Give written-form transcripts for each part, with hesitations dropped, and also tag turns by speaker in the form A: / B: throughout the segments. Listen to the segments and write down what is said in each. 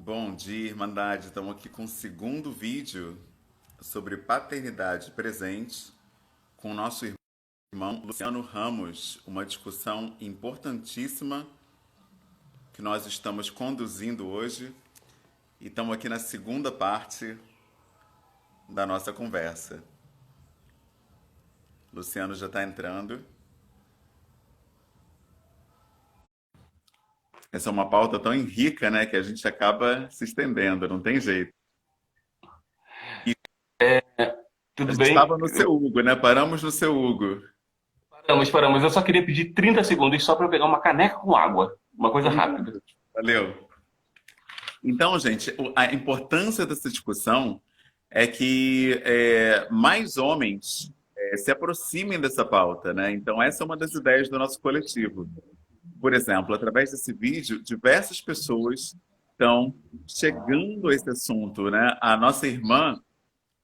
A: Bom dia, Irmandade. Estamos aqui com o segundo vídeo sobre paternidade presente com o nosso irmão Luciano Ramos. Uma discussão importantíssima que nós estamos conduzindo hoje e estamos aqui na segunda parte da nossa conversa. Luciano já está entrando. Essa é uma pauta tão rica, né, que a gente acaba se estendendo, não tem jeito. A
B: Tudo
A: gente
B: bem?
A: estava no seu Hugo, né? Paramos no seu Hugo.
B: Paramos. Eu só queria pedir 30 segundos só para eu pegar uma caneca com água. Uma coisa rápida.
A: Valeu. Então, gente, a importância dessa discussão é que mais homens se aproximem dessa pauta, né? Então, essa é uma das ideias do nosso coletivo. Por exemplo, através desse vídeo, diversas pessoas estão chegando a esse assunto, né? A nossa irmã,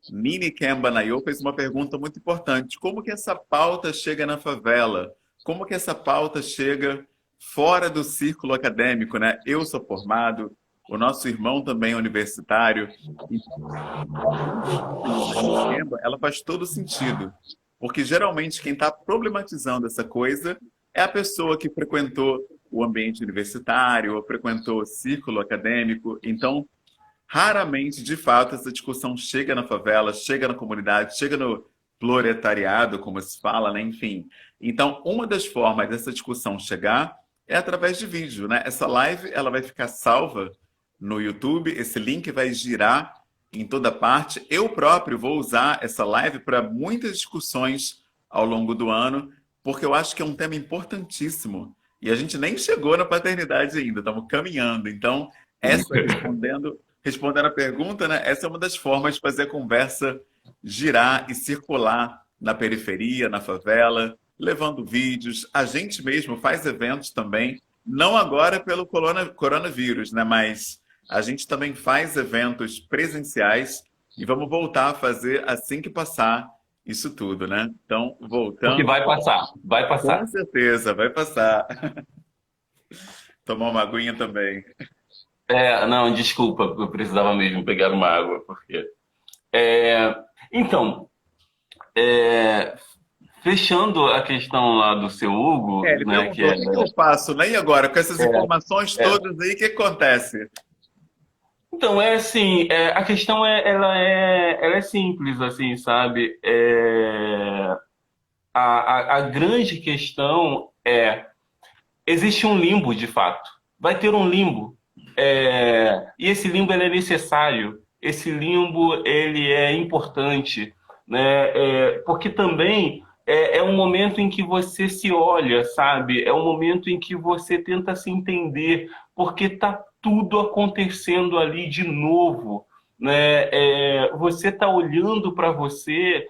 A: Nini Kemba Nayo, fez uma pergunta muito importante. Como que essa pauta chega na favela? Como que essa pauta chega fora do círculo acadêmico, né? Eu sou formado, o nosso irmão também é universitário. Então, a pergunta da Nini Kemba, ela faz todo sentido. Porque geralmente quem está problematizando essa coisa é a pessoa que frequentou o ambiente universitário, ou frequentou o círculo acadêmico. Então, raramente, de fato, essa discussão chega na favela, chega na comunidade, chega no proletariado, como se fala, né? Enfim. Então, uma das formas dessa discussão chegar é através de vídeo, né? Essa live, ela vai ficar salva no YouTube, esse link vai girar em toda parte. Eu próprio vou usar essa live para muitas discussões ao longo do ano, porque eu acho que é um tema importantíssimo. E a gente nem chegou na paternidade ainda, estamos caminhando. Então, essa respondendo a pergunta, né? Essa é uma das formas de fazer a conversa girar e circular na periferia, na favela, levando vídeos. A gente mesmo faz eventos também, não agora pelo coronavírus, né? Mas a gente também faz eventos presenciais e vamos voltar a fazer assim que passar isso tudo, né? Então,
B: Porque
A: voltando,
B: vai passar, vai
A: com
B: passar.
A: certeza vai passar. Tomar uma aguinha também.
B: Não, desculpa, eu precisava mesmo pegar uma água, porque. É, então, é, fechando a questão lá do seu Hugo,
A: Ele
B: né, que é,
A: perguntou: o que que eu faço, né? E agora, com essas
B: é,
A: informações
B: é.
A: todas aí, o que acontece?
B: Então, é assim, a questão ela é simples, assim, sabe? A grande questão é existe um limbo, de fato. Vai ter um limbo. E esse limbo ele é necessário. Esse limbo ele é importante, né? Porque também é um momento em que você se olha, sabe? É um momento em que você tenta se entender, porque está tudo acontecendo ali de novo, né? Você está olhando para você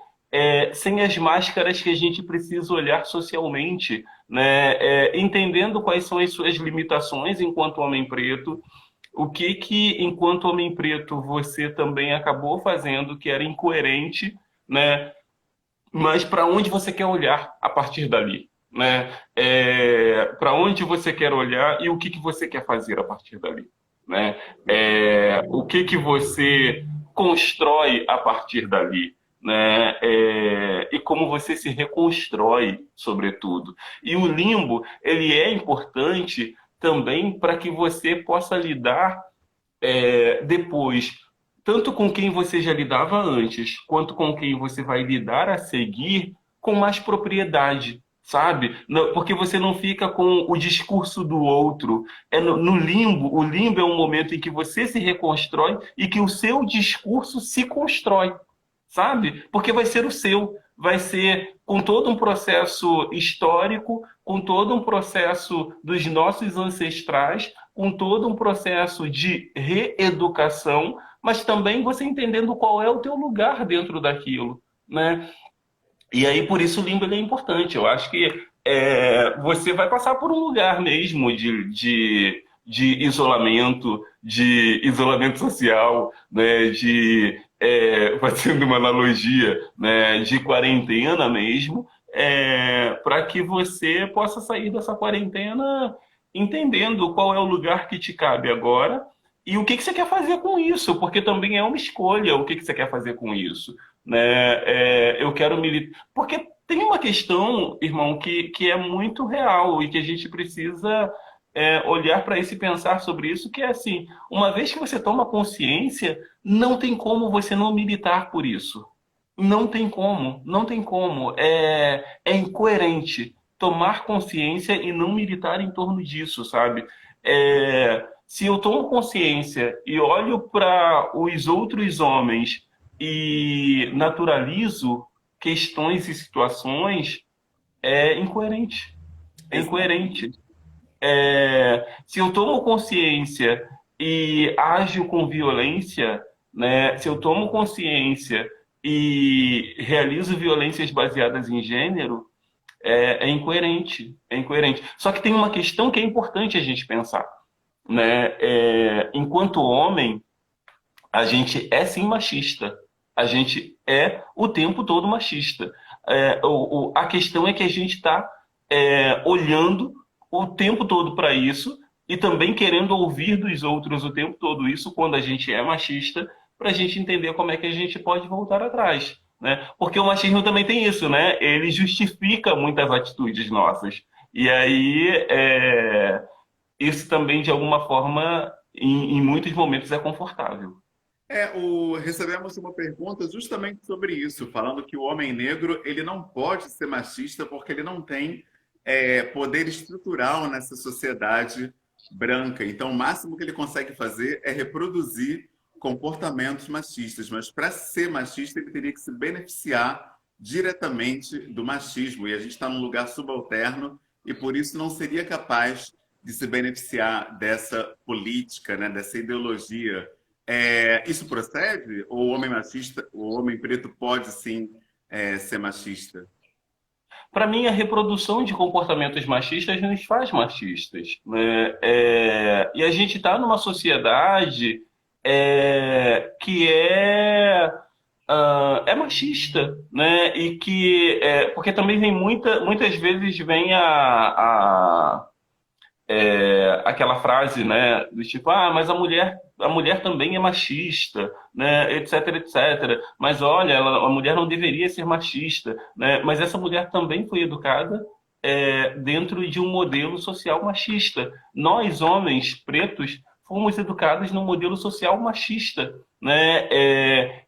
B: sem as máscaras que a gente precisa olhar socialmente, né? Entendendo quais são as suas limitações enquanto homem preto, o que enquanto homem preto você também acabou fazendo que era incoerente, né? Mas para onde você quer olhar a partir dali, né? Para onde você quer olhar e o que você quer fazer a partir dali, né? O que você constrói a partir dali, né? E como você se reconstrói, sobretudo. E o limbo, ele é importante também para que você possa lidar depois, tanto com quem você já lidava antes, quanto com quem você vai lidar a seguir com mais propriedade, sabe? Porque você não fica com o discurso do outro. No limbo, o limbo é um momento em que você se reconstrói e que o seu discurso se constrói, sabe? Porque vai ser o seu, vai ser com todo um processo histórico, com todo um processo dos nossos ancestrais, com todo um processo de reeducação, mas também você entendendo qual é o teu lugar dentro daquilo, né? E aí, por isso, o limbo ele é importante. Eu acho que você vai passar por um lugar mesmo de isolamento social, né? Fazendo uma analogia, né? De quarentena mesmo, para que você possa sair dessa quarentena entendendo qual é o lugar que te cabe agora E o que que você quer fazer com isso? Porque também é uma escolha o que que você quer fazer com isso, né? Eu quero militar. Porque tem uma questão, irmão, que é muito real e que a gente precisa olhar para isso e pensar sobre isso, que é assim, uma vez que você toma consciência, não tem como você não militar por isso. Não tem como, não tem como. É incoerente tomar consciência e não militar em torno disso, sabe? Se eu tomo consciência e olho para os outros homens e naturalizo questões e situações, é incoerente. É incoerente.
A: Exatamente.
B: Se eu tomo consciência e ajo com violência, né? Se eu tomo consciência e realizo violências baseadas em gênero, é incoerente. É incoerente. Só que tem uma questão que é importante a gente pensar, né? Enquanto homem, a gente é sim machista. A gente é o tempo todo machista. A questão é que a gente está olhando o tempo todo para isso e também querendo ouvir dos outros o tempo todo isso quando a gente é machista, para a gente entender como é que a gente pode voltar atrás, né? Porque o machismo também tem isso, né? Ele justifica muitas atitudes nossas. E aí, isso também, de alguma forma, em muitos momentos, é confortável.
A: Recebemos uma pergunta justamente sobre isso, falando que o homem negro ele não pode ser machista porque ele não tem poder estrutural nessa sociedade branca. Então, o máximo que ele consegue fazer é reproduzir comportamentos machistas. Mas para ser machista, ele teria que se beneficiar diretamente do machismo. E a gente está num lugar subalterno e por isso não seria capaz de se beneficiar dessa política, né, dessa ideologia. Isso procede? Ou o homem machista, o homem preto pode sim ser machista?
B: Para mim, a reprodução de comportamentos machistas nos faz machistas, né? E a gente está numa sociedade que é machista, né? E que porque também vem muitas vezes vem aquela frase, né, do tipo, mas a mulher também é machista, né, etc, etc. Mas olha, a mulher não deveria ser machista, né? Mas essa mulher também foi educada dentro de um modelo social machista. Nós, homens pretos, fomos educados num modelo social machista, né?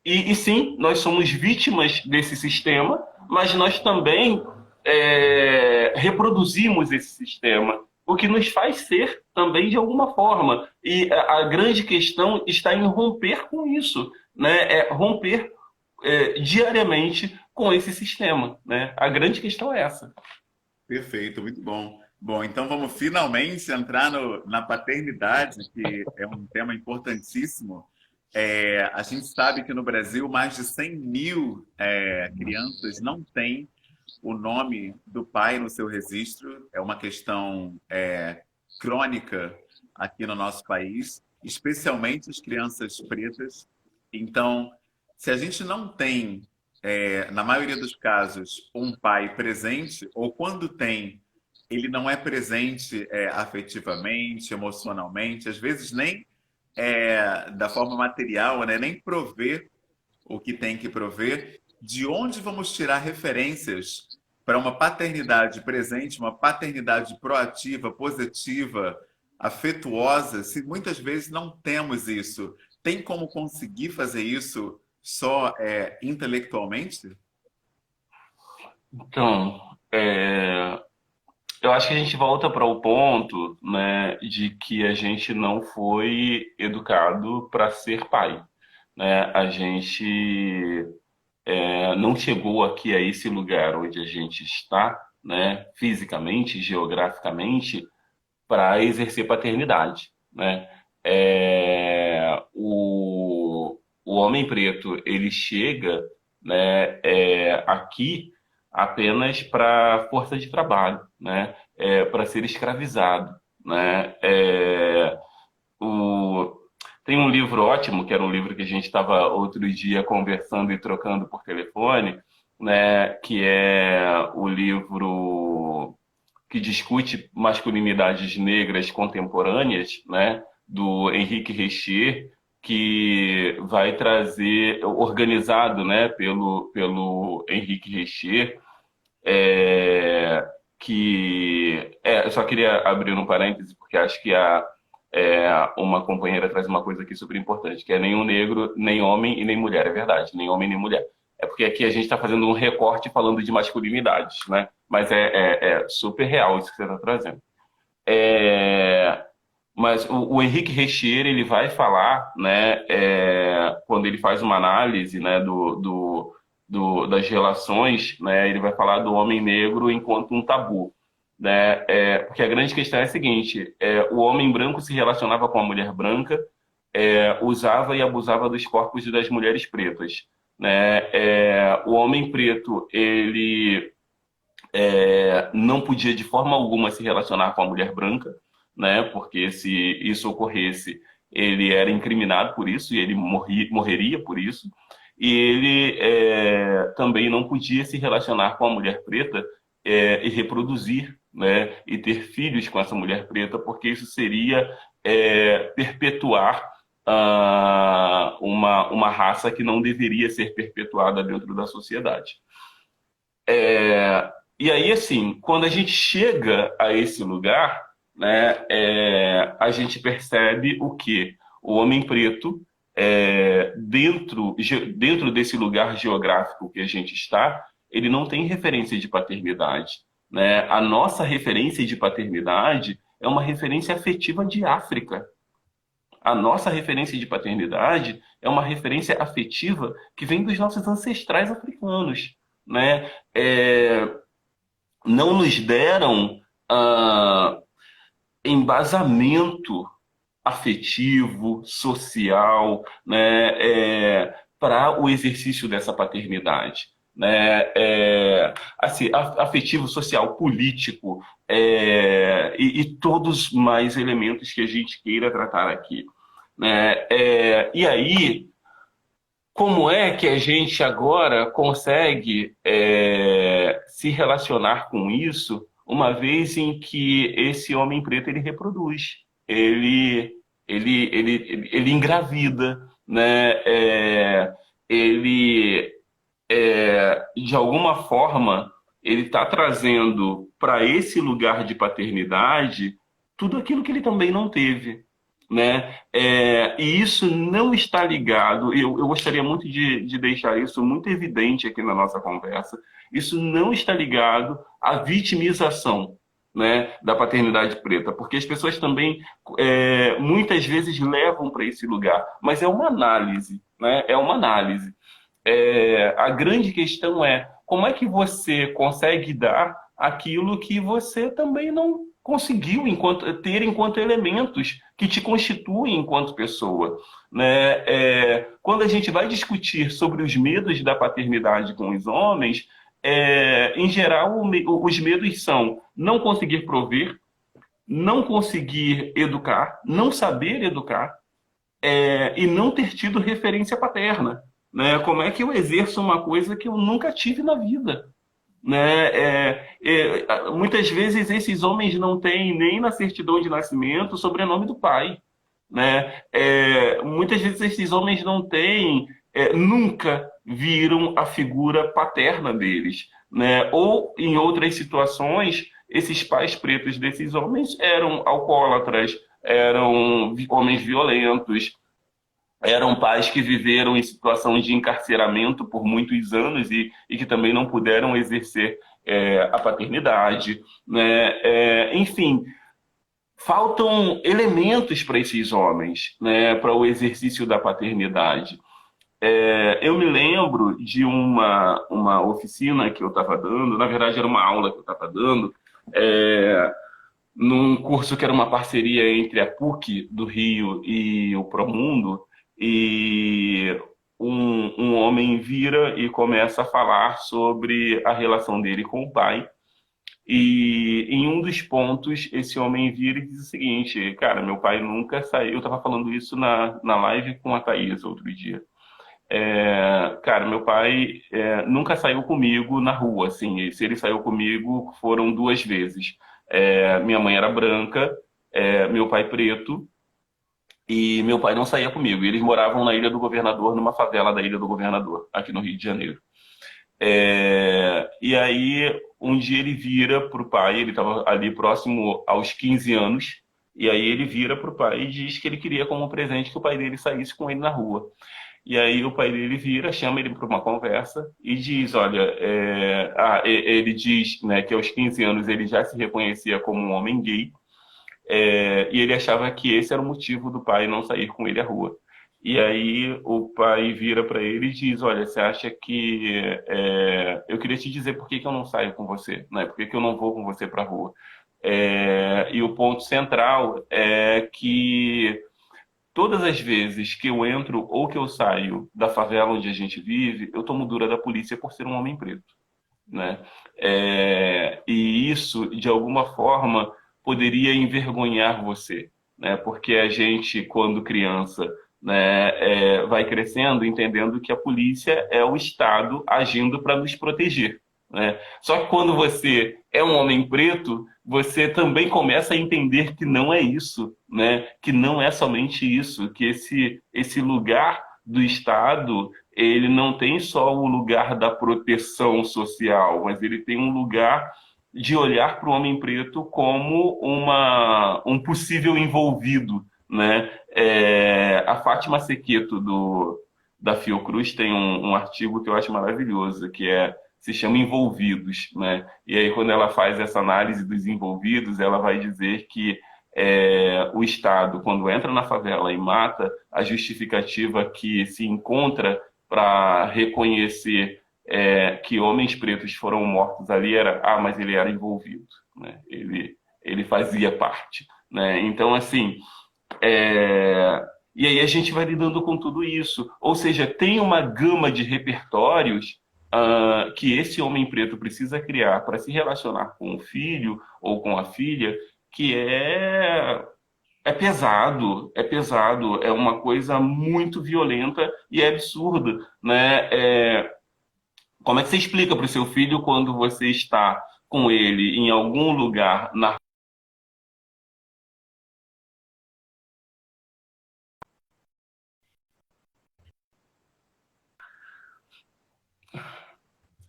B: E sim, nós somos vítimas desse sistema, mas nós também reproduzimos esse sistema, o que nos faz ser também de alguma forma. E a grande questão está em romper com isso, né? Romper diariamente com esse sistema, né? A grande questão é essa.
A: Perfeito, muito bom. Bom, então vamos finalmente entrar na paternidade, que é um tema importantíssimo. A gente sabe que no Brasil mais de 100 mil crianças não têm o nome do pai no seu registro. É uma questão crônica aqui no nosso país, especialmente as crianças pretas. Então, se a gente não tem, na maioria dos casos, um pai presente, ou quando tem, ele não é presente afetivamente, emocionalmente, às vezes nem da forma material, né? Nem prover o que tem que prover, de onde vamos tirar referências para uma paternidade presente, uma paternidade proativa, positiva, afetuosa, se muitas vezes não temos isso? Tem como conseguir fazer isso só intelectualmente?
B: Então, eu acho que a gente volta para o ponto, né, de que a gente não foi educado para ser pai, né? A gente não chegou aqui a esse lugar onde a gente está, né, fisicamente, geograficamente, para exercer paternidade, né? O homem preto, ele chega, né, aqui apenas para força de trabalho, né? Para ser escravizado, né? O, Tem um livro ótimo, que era um livro que a gente estava outro dia conversando e trocando por telefone, né? Que é o livro que discute masculinidades negras contemporâneas, né? do Henrique Richer, que vai trazer, organizado, né, pelo Henrique Richer, é, eu só queria abrir um parêntese, porque acho que uma companheira traz uma coisa aqui super importante, que é nenhum negro, nem homem e nem mulher, é verdade, nem homem nem mulher. É porque aqui a gente está fazendo um recorte falando de masculinidades, né? Mas é super real isso que você está trazendo. É, mas o Henrique Richer, ele vai falar, né, quando ele faz uma análise, né, das relações, né, ele vai falar do homem negro enquanto um tabu, né, porque a grande questão é a seguinte, o homem branco se relacionava com a mulher branca, usava e abusava dos corpos das mulheres pretas, né, o homem preto, ele não podia de forma alguma se relacionar com a mulher branca, né? Porque se isso ocorresse, ele era incriminado por isso e ele morreria por isso. E ele também não podia se relacionar com a mulher preta e reproduzir, né? E ter filhos com essa mulher preta, porque isso seria perpetuar uma raça que não deveria ser perpetuada dentro da sociedade. E aí, assim, quando a gente chega a esse lugar, né, a gente percebe o que o homem preto, dentro desse lugar geográfico que a gente está, ele não tem referência de paternidade, né? A nossa referência de paternidade é uma referência afetiva de África. A nossa referência de paternidade é uma referência afetiva que vem dos nossos ancestrais africanos, né? Não nos deram embasamento afetivo, social, né, para o exercício dessa paternidade, né, assim, afetivo, social, político, e todos mais elementos que a gente queira tratar aqui, né, e aí, como é que a gente agora consegue se relacionar com isso, uma vez em que esse homem preto ele reproduz, ele engravida, né? Ele, de alguma forma, ele está trazendo para esse lugar de paternidade tudo aquilo que ele também não teve, né? E isso não está ligado, eu gostaria muito de deixar isso muito evidente aqui na nossa conversa, isso não está ligado à vitimização, né, da paternidade preta, porque as pessoas também muitas vezes levam para esse lugar, mas é uma análise, né? É uma análise. A grande questão é como é que você consegue dar aquilo que você também não conseguiu ter enquanto elementos que te constituem enquanto pessoa, né? Quando a gente vai discutir sobre os medos da paternidade com os homens, em geral, os medos são não conseguir prover, não conseguir educar, não saber educar, e não ter tido referência paterna, né? Como é que eu exerço uma coisa que eu nunca tive na vida? Né? Muitas vezes esses homens não têm nem na certidão de nascimento o sobrenome do pai, né? Muitas vezes esses homens não têm, nunca viram a figura paterna deles, né? Ou em outras situações, esses pais pretos desses homens eram alcoólatras, eram homens violentos, eram pais que viveram em situação de encarceramento por muitos anos e que também não puderam exercer a paternidade, né? Enfim, faltam elementos para esses homens, né, para o exercício da paternidade. Eu me lembro de uma oficina que eu estava dando, na verdade era uma aula que eu estava dando, num curso que era uma parceria entre a PUC do Rio e o Promundo, e um homem vira e começa a falar sobre a relação dele com o pai. E em um dos pontos, esse homem vira e diz o seguinte: cara, meu pai nunca saiu. Eu estava falando isso na live com a Thaís outro dia. Cara, meu pai nunca saiu comigo na rua, assim. E se ele saiu comigo, foram 2 vezes. Minha mãe era branca, meu pai preto. E meu pai não saía comigo. E eles moravam na Ilha do Governador, numa favela da Ilha do Governador, aqui no Rio de Janeiro. E aí, um dia ele vira pro pai, ele estava ali próximo aos 15 anos, e aí ele vira pro pai e diz que ele queria como presente que o pai dele saísse com ele na rua. E aí o pai dele vira, chama ele para uma conversa e diz, olha, ele diz, né, que aos 15 anos ele já se reconhecia como um homem gay, e ele achava que esse era o motivo do pai não sair com ele à rua. E aí o pai vira para ele e diz, olha, você acha que... eu queria te dizer por que que eu não saio com você, né? Por que que eu não vou com você para a rua? E o ponto central é que todas as vezes que eu entro ou que eu saio da favela onde a gente vive, eu tomo dura da polícia por ser um homem preto, né? E isso, de alguma forma, poderia envergonhar você, né? Porque a gente, quando criança, né, vai crescendo entendendo que a polícia é o Estado agindo para nos proteger, né? Só que quando você é um homem preto, você também começa a entender que não é isso, né? Que não é somente isso, que esse lugar do Estado, ele não tem só o lugar da proteção social, mas ele tem um lugar de olhar para o homem preto como um possível envolvido, né? A Fátima Sequeto, da Fiocruz, tem um artigo que eu acho maravilhoso, que se chama Envolvidos, né? E aí, quando ela faz essa análise dos envolvidos, ela vai dizer que o Estado, quando entra na favela e mata, a justificativa que se encontra para reconhecer que homens pretos foram mortos ali era, mas ele era envolvido, né? Ele fazia parte, né? Então, assim, e aí a gente vai lidando com tudo isso. Ou seja, tem uma gama de repertórios que esse homem preto precisa criar para se relacionar com o filho ou com a filha, que é pesado, é uma coisa muito violenta e é absurda, né? Como é que você explica para o seu filho quando você está com ele em algum lugar na...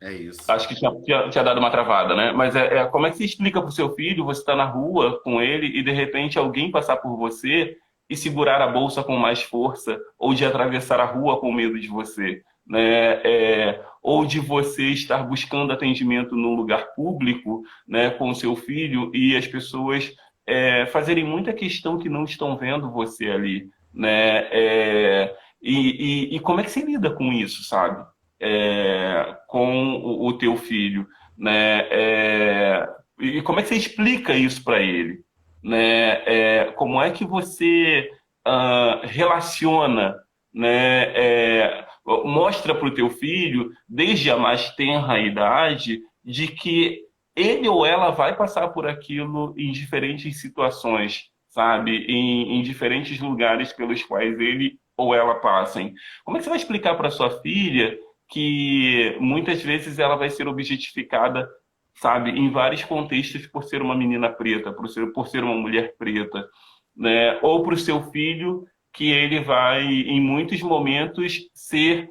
A: É isso.
B: Acho que tinha dado uma travada, né? Mas como é que você explica para o seu filho, você está na rua com ele e de repente alguém passar por você e segurar a bolsa com mais força, ou de atravessar a rua com medo de você, né? Ou de você estar buscando atendimento num lugar público, né, com o seu filho e as pessoas fazerem muita questão que não estão vendo você ali, né? E como é que você lida com isso, sabe? Com o teu filho, né? E como é que você explica isso para ele, né? Como é que você relaciona, né? Mostra para o teu filho, desde a mais tenra idade, de que ele ou ela vai passar por aquilo em diferentes situações, sabe? Em diferentes lugares pelos quais ele ou ela passem. Como é que você vai explicar para sua filha que muitas vezes ela vai ser objetificada, sabe, em vários contextos por ser uma menina preta, por ser uma mulher preta, né? Ou para o seu filho, que ele vai, em muitos momentos, ser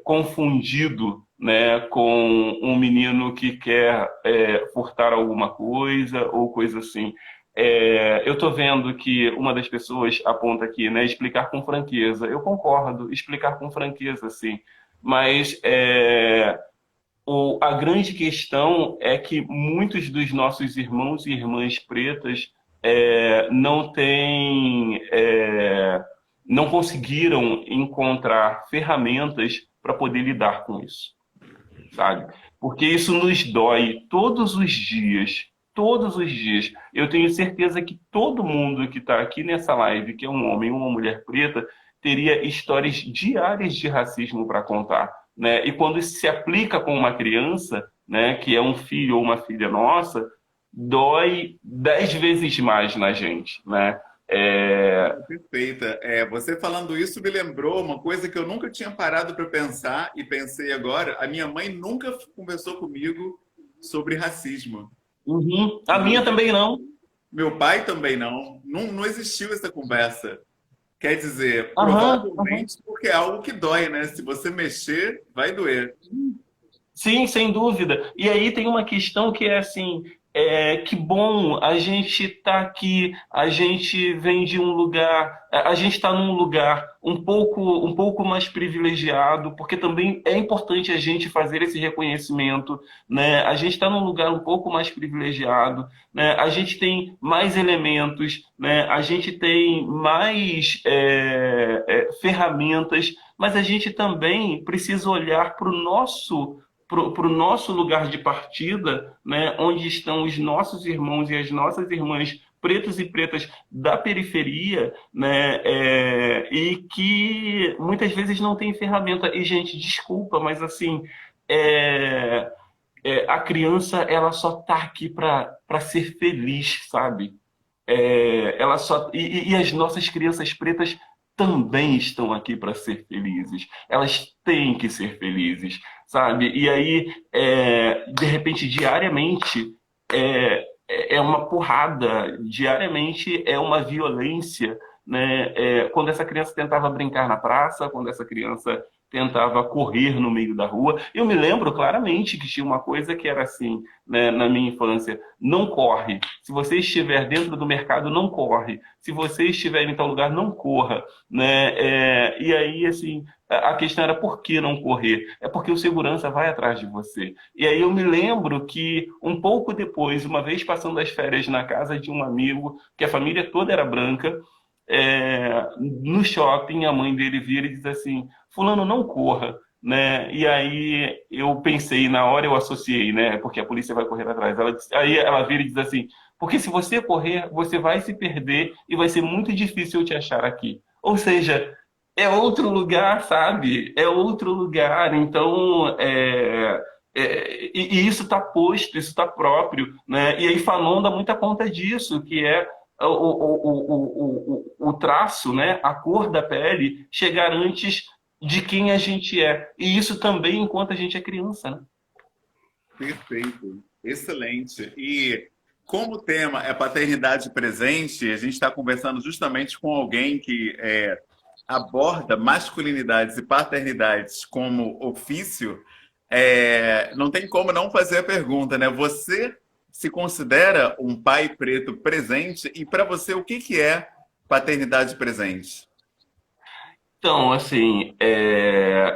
B: confundido, né, com um menino que quer furtar alguma coisa ou coisa assim. Eu estou vendo que uma das pessoas aponta aqui, né, explicar com franqueza. Eu concordo, explicar com franqueza, sim. Mas a grande questão é que muitos dos nossos irmãos e irmãs pretas não conseguiram encontrar ferramentas para poder lidar com isso, sabe? Porque isso nos dói todos os dias, todos os dias. Eu tenho certeza que todo mundo que está aqui nessa live, que é um homem ou uma mulher preta, teria histórias diárias de racismo para contar, né? E quando isso se aplica com uma criança, né, que é um filho ou uma filha nossa, dói 10 vezes mais na gente, né?
A: Perfeita. Você falando isso me lembrou uma coisa que eu nunca tinha parado para pensar e pensei agora. A minha mãe nunca conversou comigo sobre racismo.
B: Uhum. A minha também não.
A: Meu pai também não. Não existiu essa conversa. Quer dizer,
B: Aham, aham.
A: provavelmente porque é algo que dói, né? Se você mexer, vai doer.
B: Sim, sem dúvida. E aí tem uma questão que é assim, que bom, a gente está aqui, a gente vem de um lugar, a gente está num lugar um pouco mais privilegiado, porque também é importante a gente fazer esse reconhecimento, né? A gente está num lugar um pouco mais privilegiado, né? A gente tem mais elementos, né? A gente tem mais ferramentas, mas a gente também precisa olhar para o nosso lugar de partida, né, onde estão os nossos irmãos e as nossas irmãs pretos e pretas da periferia, né, e que muitas vezes não tem ferramenta. E, gente, desculpa, mas assim, é, a criança ela só está aqui para ser feliz, sabe? Ela só e as nossas crianças pretas também estão aqui para ser felizes. Elas têm que ser felizes, sabe? E aí, de repente, diariamente é uma porrada, diariamente é uma violência, né? Quando essa criança tentava brincar na praça, quando essa criança tentava correr no meio da rua, eu me lembro claramente que tinha uma coisa que era assim, né, na minha infância: não corre. Se você estiver dentro do mercado, não corre. Se você estiver em tal lugar, não corra, né? E aí, assim, a questão era por que não correr? É porque o segurança vai atrás de você. E aí eu me lembro que um pouco depois, uma vez passando as férias na casa de um amigo, que a família toda era branca, no shopping, a mãe dele vira e diz assim: Fulano, não corra. Né? E aí eu pensei, na hora eu associei, né? Porque a polícia vai correr atrás. Aí ela vira e diz assim: porque se você correr, você vai se perder e vai ser muito difícil eu te achar aqui. Ou seja, é outro lugar, sabe? É outro lugar. Então, e isso está posto, isso está próprio, né? E aí Fanon dá muita conta disso, que é o traço, né? A cor da pele chegar antes de quem a gente é. E isso também enquanto a gente é criança, né?
A: Perfeito. Excelente. E como o tema é paternidade presente, a gente está conversando justamente com alguém que aborda masculinidades e paternidades como ofício. Não tem como não fazer a pergunta, né? Você se considera um pai preto presente? E para você, o que que é paternidade presente?
B: Então, assim,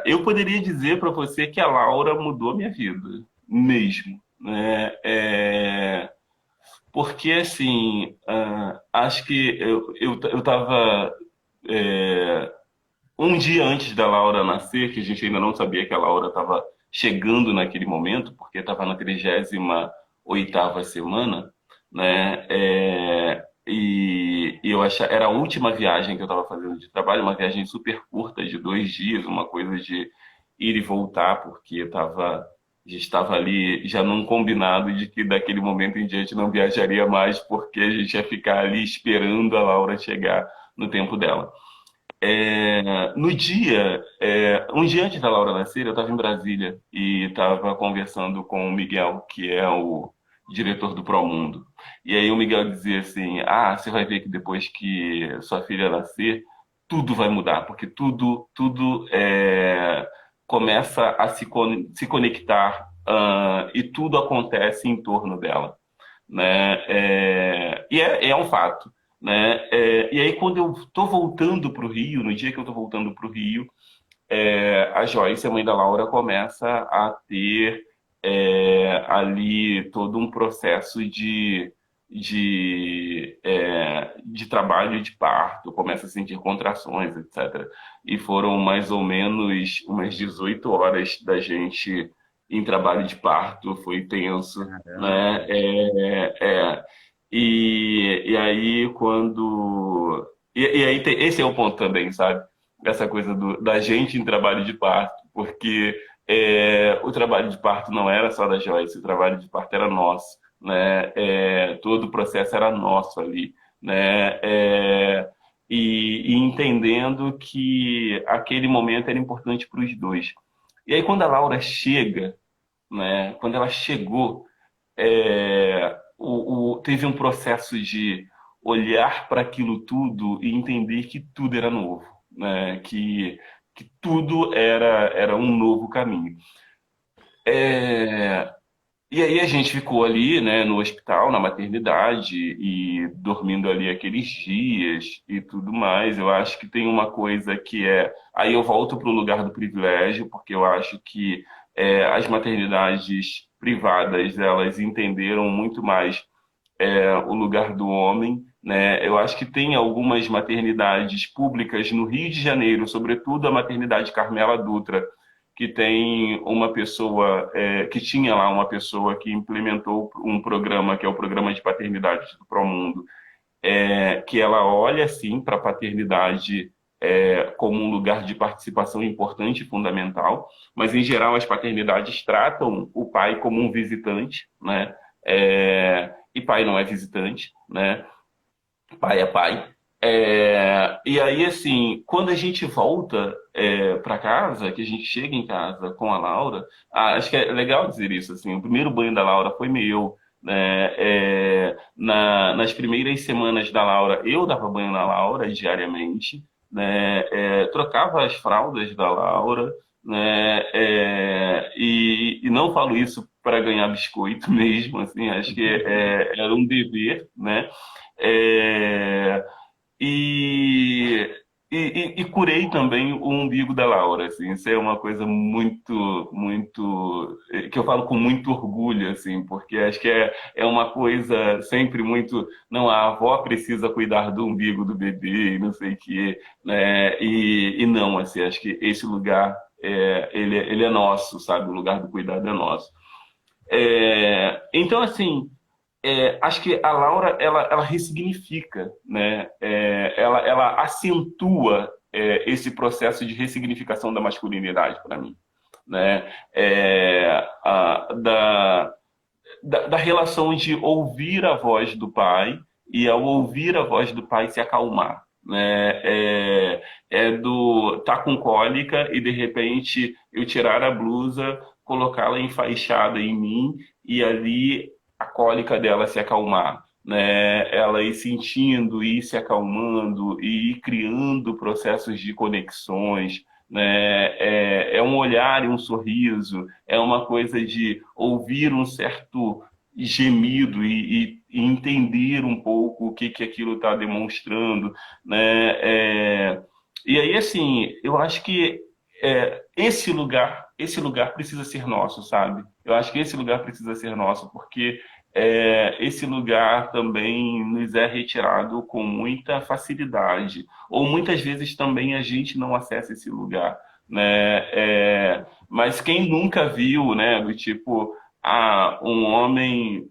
B: eu poderia dizer para você que a Laura mudou minha vida, mesmo, né? Porque, assim, acho que eu estava um dia antes da Laura nascer, que a gente ainda não sabia que a Laura estava chegando naquele momento, porque estava na 38ª semana, né? E eu achava, era a última viagem que eu estava fazendo de trabalho, uma viagem super curta, de 2 dias, uma coisa de ir e voltar, porque a gente estava ali já num combinado de que daquele momento em diante não viajaria mais, porque a gente ia ficar ali esperando a Laura chegar no tempo dela. No dia, um dia antes da Laura nascer, eu estava em Brasília e estava conversando com o Miguel, que é o diretor do Promundo. E aí o Miguel dizia assim: ah, você vai ver que depois que sua filha nascer, tudo vai mudar, porque tudo começa a se conectar, e tudo acontece em torno dela, né? E é um fato, né? E aí quando eu estou voltando para o Rio, no dia que eu estou voltando para o Rio, a Joyce, a mãe da Laura, começa a ter ali todo um processo de trabalho de parto, começa a sentir contrações, etc. E foram mais ou menos umas 18 horas da gente em trabalho de parto, foi tenso,
A: Caramba.
B: né? E aí quando. E aí esse é o ponto também, sabe? Essa coisa da gente em trabalho de parto, porque o trabalho de parto não era só da Joyce, o trabalho de parto era nosso, né? Todo o processo era nosso ali, né? E entendendo que aquele momento era importante para os dois. E aí quando a Laura chega, né? Quando ela chegou, teve um processo de olhar para aquilo tudo e entender que tudo era novo, né? Que tudo era um novo caminho. É, e aí a gente ficou ali, né, no hospital, na maternidade, e dormindo ali aqueles dias e tudo mais. Eu acho que tem uma coisa que é... Aí eu volto para o lugar do privilégio, porque eu acho que as maternidades privadas, elas entenderam muito mais o lugar do homem, né? Eu acho que tem algumas maternidades públicas no Rio de Janeiro, sobretudo a maternidade Carmela Dutra, que tem uma pessoa, que tinha lá uma pessoa que implementou um programa, que é o programa de paternidade do Promundo, que ela olha, sim, para a paternidade como um lugar de participação importante e fundamental, mas, em geral, as paternidades tratam o pai como um visitante, né? E pai não é visitante, né? Pai é pai. E aí, assim, quando a gente volta para casa, que a gente chega em casa com a Laura, acho que é legal dizer isso, assim, o primeiro banho da Laura foi meu, né? Nas primeiras semanas da Laura, eu dava banho na Laura diariamente, né? Trocava as fraldas da Laura, né? E não falo isso para ganhar biscoito mesmo, assim, acho que era um dever, né? É, e, e curei também o umbigo da Laura, assim, isso é uma coisa muito, que eu falo com muito orgulho, assim, porque acho que é uma coisa sempre muito, não, a avó precisa cuidar do umbigo do bebê, e não sei o quê, né, e não, assim, acho que esse lugar, ele é nosso, sabe, o lugar do cuidado é nosso. Então, assim, acho que a Laura ela ressignifica, né? Ela acentua esse processo de ressignificação da masculinidade para mim, né? Da relação de ouvir a voz do pai e, ao ouvir a voz do pai, se acalmar, né? Do tá com cólica e, de repente, eu tirar a blusa, colocá-la enfaixada em mim e ali a cólica dela se acalmar, né? Ela ir sentindo, ir se acalmando e ir criando processos de conexões, né? É um olhar e um sorriso, é uma coisa de ouvir um certo gemido e entender um pouco o que aquilo está demonstrando, né? E aí, assim, eu acho que esse lugar precisa ser nosso, sabe? Eu acho que esse lugar precisa ser nosso, porque esse lugar também nos é retirado com muita facilidade, ou muitas vezes também a gente não acessa esse lugar, né? Mas quem nunca viu, né, do tipo, um homem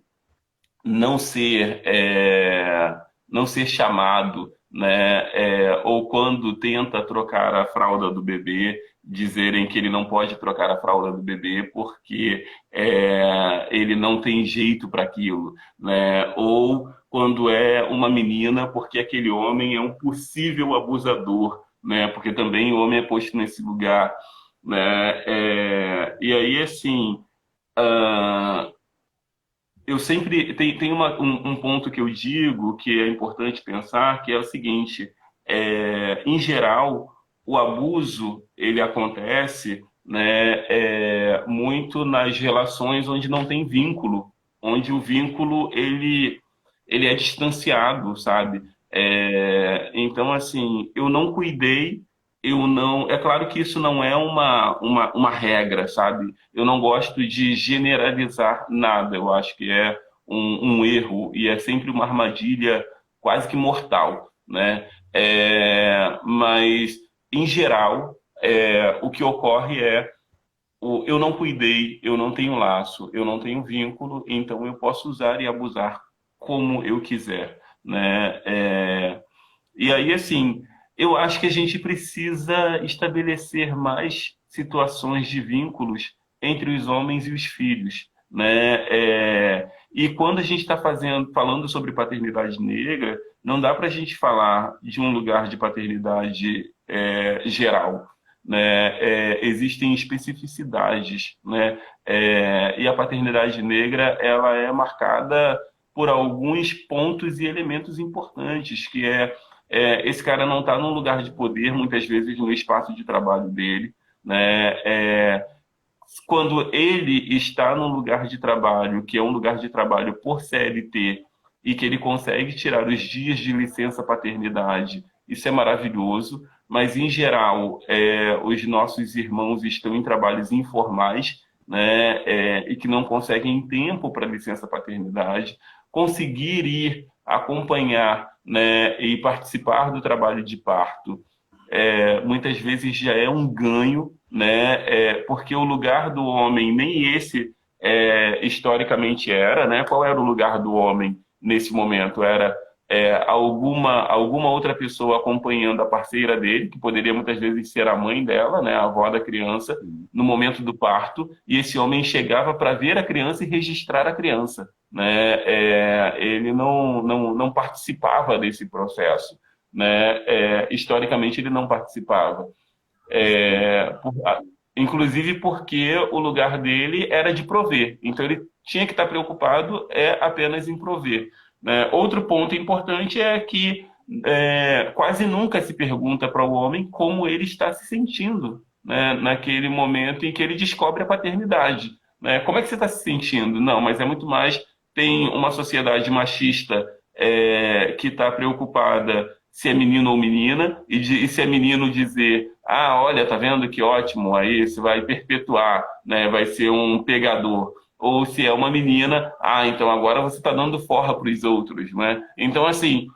B: não ser não ser chamado, né? Ou quando tenta trocar a fralda do bebê, dizerem que ele não pode trocar a fralda do bebê porque ele não tem jeito para aquilo, né? Ou quando é uma menina, porque aquele homem é um possível abusador, né? Porque também o homem é posto nesse lugar, né? E aí, assim, ah, eu sempre tem um ponto que eu digo que é importante pensar, que é o seguinte: em geral, o abuso ele acontece, né, muito nas relações onde não tem vínculo, onde o vínculo ele é distanciado, sabe? Então, assim, eu não cuidei, eu não. É claro que isso não é uma regra, sabe? Eu não gosto de generalizar nada. Eu acho que é um erro e é sempre uma armadilha quase que mortal, né? Mas, em geral, o que ocorre eu não cuidei, eu não tenho laço, eu não tenho vínculo, então eu posso usar e abusar como eu quiser, né? E aí, assim, eu acho que a gente precisa estabelecer mais situações de vínculos entre os homens e os filhos, né? E quando a gente está falando sobre paternidade negra, não dá para a gente falar de um lugar de paternidade geral, né? Existem especificidades, né? E a paternidade negra ela é marcada por alguns pontos e elementos importantes, que esse cara não está num lugar de poder, muitas vezes no espaço de trabalho dele, né? Quando ele está num lugar de trabalho, que é um lugar de trabalho por CLT, e que ele consegue tirar os dias de licença paternidade, isso é maravilhoso, mas em geral, os nossos irmãos estão em trabalhos informais, né, e que não conseguem tempo para licença paternidade, conseguir ir acompanhar, né, e participar do trabalho de parto muitas vezes já é um ganho, né? Porque o lugar do homem nem esse historicamente era, né? Qual era o lugar do homem nesse momento? Era alguma outra pessoa acompanhando a parceira dele, que poderia muitas vezes ser a mãe dela, né? A avó da criança, no momento do parto, e esse homem chegava para ver a criança e registrar a criança, né? Ele não participava desse processo, né? Historicamente ele não participava, é, por- a- inclusive porque o lugar dele era de prover, então ele tinha que estar preocupado apenas em prover, né? Outro ponto importante é que quase nunca se pergunta para o homem como ele está se sentindo, né? Naquele momento em que ele descobre a paternidade, né? Como é que você está se sentindo? Não, mas é muito mais, tem uma sociedade machista que está preocupada se é menino ou menina, e se é menino dizer, ah, olha, tá vendo que ótimo, aí você vai perpetuar, né? Vai ser um pegador. Ou se é uma menina, ah, então agora você está dando forra para os outros, né? Então, assim,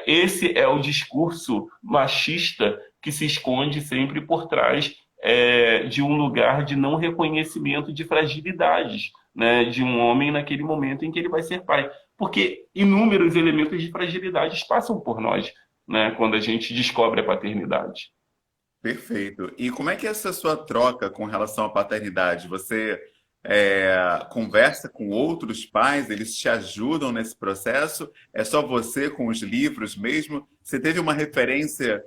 B: esse é o discurso machista que se esconde sempre por trás de um lugar de não reconhecimento de fragilidades, né? De um homem naquele momento em que ele vai ser pai. Porque inúmeros elementos de fragilidades passam por nós, né, quando a gente descobre a paternidade.
A: Perfeito. E como é que é essa sua troca com relação à paternidade? Você conversa com outros pais? Eles te ajudam nesse processo? É só você com os livros mesmo? Você teve uma referência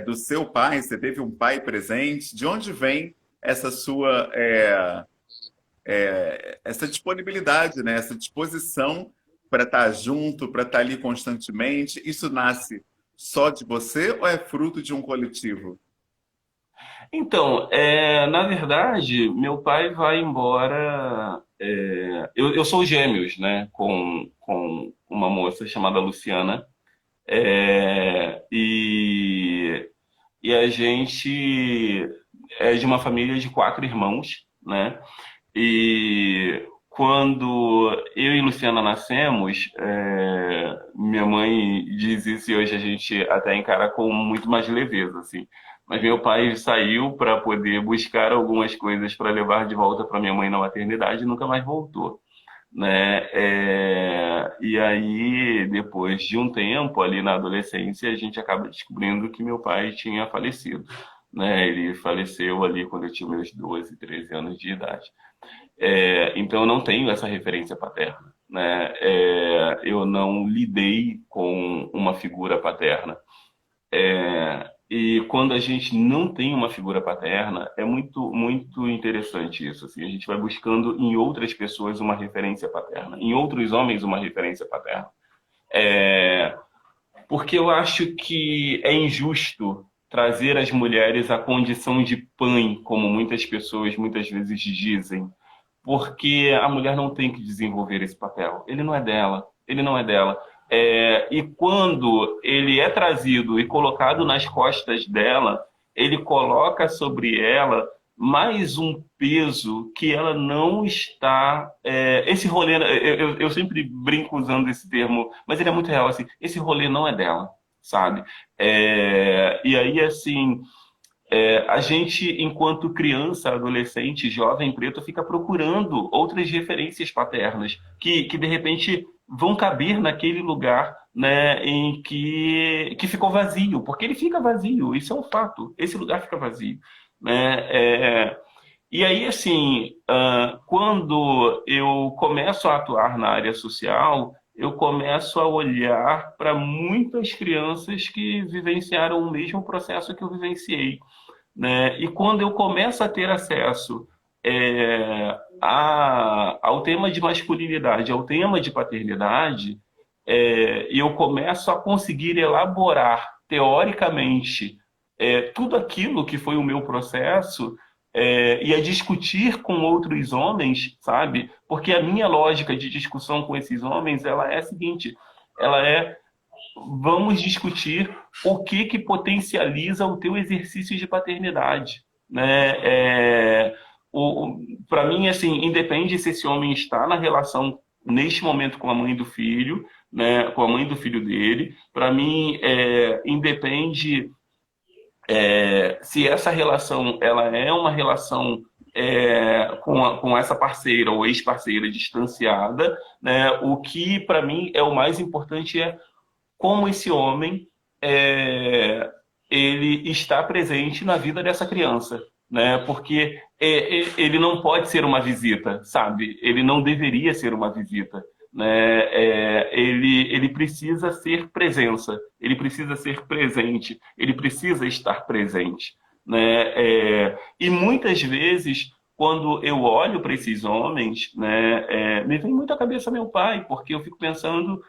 A: do seu pai? Você teve um pai presente? De onde vem essa sua essa disponibilidade, né? Essa disposição para estar junto, para estar ali constantemente? Isso nasce só de você ou é fruto de um coletivo?
B: Então, na verdade, meu pai vai embora. Eu sou gêmeos, né, com uma moça chamada Luciana, e a gente é de uma família de quatro irmãos, né? E quando eu e Luciana nascemos, minha mãe diz isso e hoje a gente até encara com muito mais leveza, assim. Mas meu pai saiu para poder buscar algumas coisas para levar de volta para minha mãe na maternidade e nunca mais voltou, né? E aí, depois de um tempo, ali na adolescência, a gente acaba descobrindo que meu pai tinha falecido, né? Ele faleceu ali quando eu tinha meus 12, 13 anos de idade. Então eu não tenho essa referência paterna, né? Eu não lidei com uma figura paterna. E quando a gente não tem uma figura paterna, é muito, muito interessante isso. Assim, a gente vai buscando em outras pessoas uma referência paterna, em outros homens uma referência paterna. Porque eu acho que é injusto trazer as mulheres à condição de pãe, como muitas pessoas muitas vezes dizem, porque a mulher não tem que desenvolver esse papel. Ele não é dela, ele não é dela. E quando ele é trazido e colocado nas costas dela, ele coloca sobre ela mais um peso que ela não está. Esse rolê, eu sempre brinco usando esse termo, mas ele é muito real. Assim, esse rolê não é dela, sabe? E aí, assim. A gente, enquanto criança, adolescente, jovem preto, fica procurando outras referências paternas que de repente vão caber naquele lugar, né, em que ficou vazio, porque ele fica vazio, isso é um fato, esse lugar fica vazio, né? E aí, assim, quando eu começo a atuar na área social, eu começo a olhar para muitas crianças que vivenciaram o mesmo processo que eu vivenciei, né? E quando eu começo a ter acesso ao tema de masculinidade, ao tema de paternidade, eu começo a conseguir elaborar teoricamente tudo aquilo que foi o meu processo e a discutir com outros homens, sabe? Porque a minha lógica de discussão com esses homens, ela é a seguinte, ela é: vamos discutir o que que potencializa o teu exercício de paternidade, né? Para mim, assim, independe se esse homem está na relação neste momento com a mãe do filho, né? Com a mãe do filho dele. Para mim, independe se essa relação ela é uma relação com essa parceira ou ex-parceira distanciada, né? O que para mim é o mais importante é como esse homem ele está presente na vida dessa criança, né? Porque ele não pode ser uma visita, sabe? Ele não deveria ser uma visita, né? Ele precisa ser presença, ele precisa ser presente, ele precisa estar presente, né? E muitas vezes, quando eu olho para esses homens, né, me vem muito à cabeça meu pai, porque eu fico pensando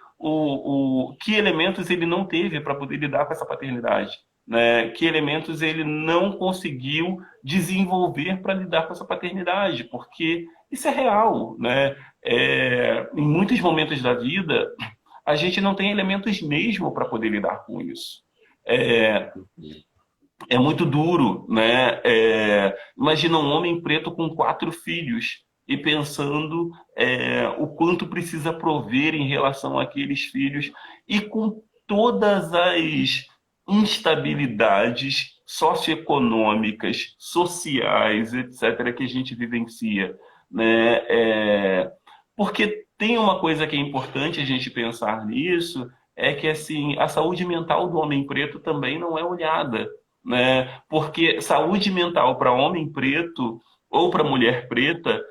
B: que elementos ele não teve para poder lidar com essa paternidade, né? Que elementos ele não conseguiu desenvolver para lidar com essa paternidade, porque isso é real, né? Em muitos momentos da vida, a gente não tem elementos mesmo para poder lidar com isso. É muito duro, né? Imagina um homem preto com 4 filhos e pensando o quanto precisa prover em relação àqueles filhos e com todas as instabilidades socioeconômicas, sociais, etc., que a gente vivencia, né? Porque tem uma coisa que é importante a gente pensar nisso, é que assim, a saúde mental do homem preto também não é olhada, né? Porque saúde mental para homem preto ou para mulher preta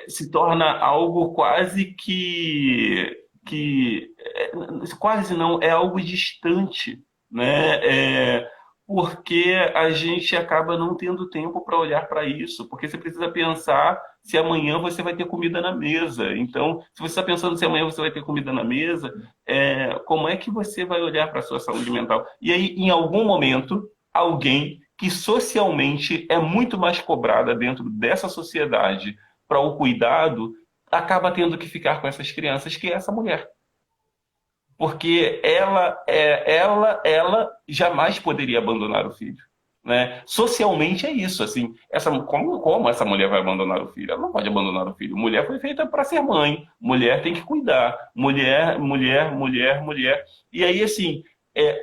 B: se torna algo quase não, é algo distante, né? Porque a gente acaba não tendo tempo para olhar para isso, porque você precisa pensar se amanhã você vai ter comida na mesa. Então, se você está pensando se amanhã você vai ter comida na mesa, como é que você vai olhar para a sua saúde mental? E aí, em algum momento, alguém que socialmente é muito mais cobrada dentro dessa sociedade para o cuidado, acaba tendo que ficar com essas crianças, que é essa mulher. Porque ela jamais poderia abandonar o filho, né? Socialmente é isso, assim, como essa mulher vai abandonar o filho? Ela não pode abandonar o filho. Mulher foi feita para ser mãe, mulher tem que cuidar, mulher, mulher, mulher, mulher. E aí, assim,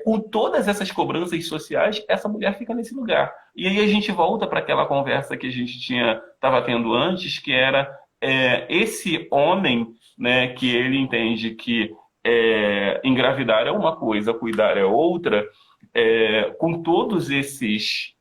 B: com todas essas cobranças sociais, essa mulher fica nesse lugar. E aí a gente volta para aquela conversa que a gente estava tendo antes, que era esse homem, né, que ele entende que engravidar é uma coisa, cuidar é outra, com todos essas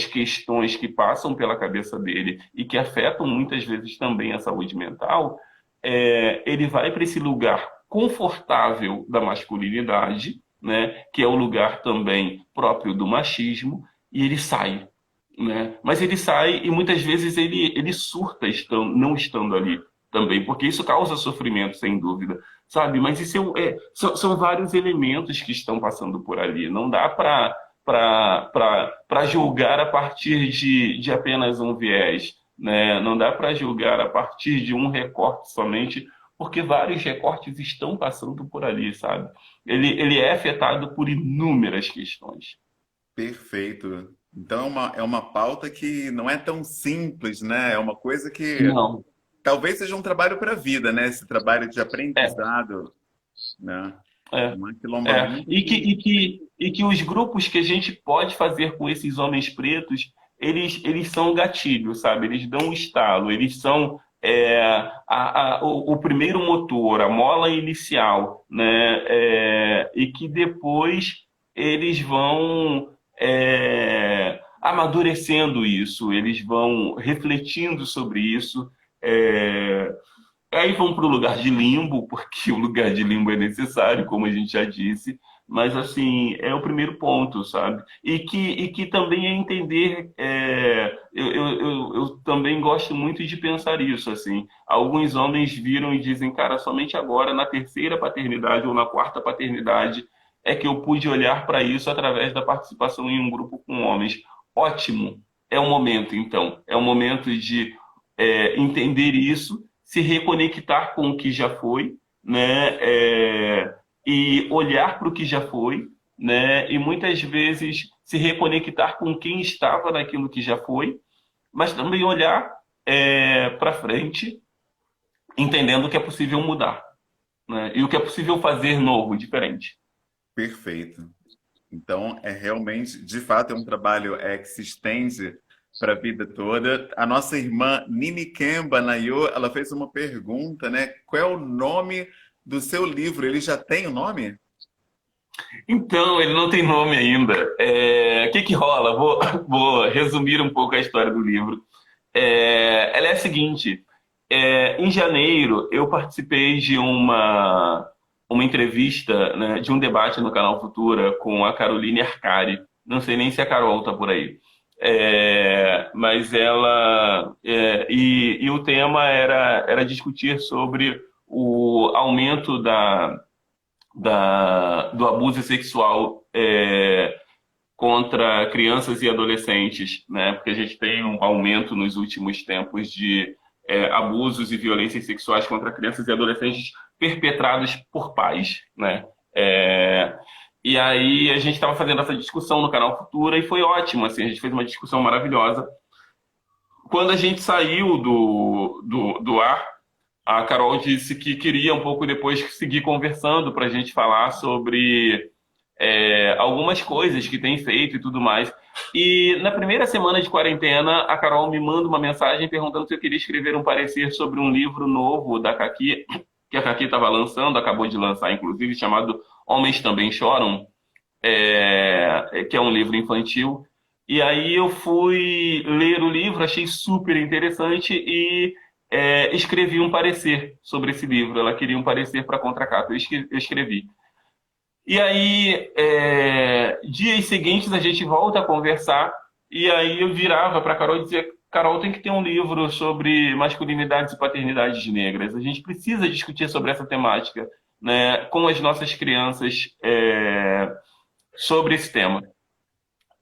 B: questões que passam pela cabeça dele e que afetam muitas vezes também a saúde mental, ele vai para esse lugar confortável da masculinidade, né, que é o lugar também próprio do machismo, e ele sai, né? Mas ele sai e muitas vezes ele surta não estando ali também, porque isso causa sofrimento, sem dúvida, sabe? Mas isso são vários elementos que estão passando por ali. Não dá para julgar a partir de apenas um viés, né? Não dá para julgar a partir de um recorte somente, porque vários recortes estão passando por ali, sabe? Ele é afetado por inúmeras questões.
A: Perfeito. Então é uma pauta que não é tão simples, né? É uma coisa que
B: Não.
A: talvez seja um trabalho para a vida, né? Esse trabalho de
B: É,
A: aprendizado, né?
B: é.
A: Um aquilombamento
B: E que os grupos que a gente pode fazer com esses homens pretos, eles são gatilhos, sabe? Eles dão um estalo, eles são o primeiro motor, a mola inicial, né? E que depois eles vão amadurecendo isso, eles vão refletindo sobre isso. é, Aí vão para o lugar de limbo, porque o lugar de limbo é necessário, como a gente já disse, Mas, assim, é o primeiro ponto, sabe? E que também é entender. Eu também gosto muito de pensar isso, assim. Alguns homens viram e dizem, cara, somente agora, na terceira paternidade ou na quarta paternidade, é que eu pude olhar para isso através da participação em um grupo com homens. Ótimo! É o momento, então. É o momento de entender isso, se reconectar com o que já foi, né? E olhar para o que já foi, né? E muitas vezes se reconectar com quem estava naquilo que já foi, mas também olhar para frente, entendendo que é possível mudar, né? E o que é possível fazer novo, diferente.
A: Perfeito. Então, é realmente, de fato, é um trabalho que se estende para a vida toda. A nossa irmã Nini Kemba Nayo, ela fez uma pergunta, né? Qual é o nome do seu livro? Ele já tem o nome?
B: Então, ele não tem nome ainda. O que que rola? Vou resumir um pouco a história do livro. Ela é a seguinte: em janeiro eu participei de uma entrevista, né, de um debate no canal Futura com a Caroline Arcari. Não sei nem se a Carol tá por aí. Mas ela. E o tema era discutir sobre o aumento do abuso sexual contra crianças e adolescentes, né? Porque a gente tem um aumento nos últimos tempos de abusos e violências sexuais contra crianças e adolescentes perpetrados por pais, né? E aí a gente estava fazendo essa discussão no canal Futura e foi ótimo, assim, a gente fez uma discussão maravilhosa. Quando a gente saiu do ar, a Carol disse que queria um pouco depois seguir conversando para a gente falar sobre algumas coisas que tem feito e tudo mais. E na primeira semana de quarentena, a Carol me manda uma mensagem perguntando se eu queria escrever um parecer sobre um livro novo da Kaki, que a Kaki estava lançando, acabou de lançar, inclusive, chamado Homens Também Choram, que é um livro infantil. E aí eu fui ler o livro, achei super interessante e escrevi um parecer sobre esse livro. Ela queria um parecer para a contracapa, eu escrevi. E aí, dias seguintes, a gente volta a conversar, e aí eu virava para a Carol e dizia, Carol, tem que ter um livro sobre masculinidades e paternidades negras. A gente precisa discutir sobre essa temática, né, com as nossas crianças, sobre esse tema.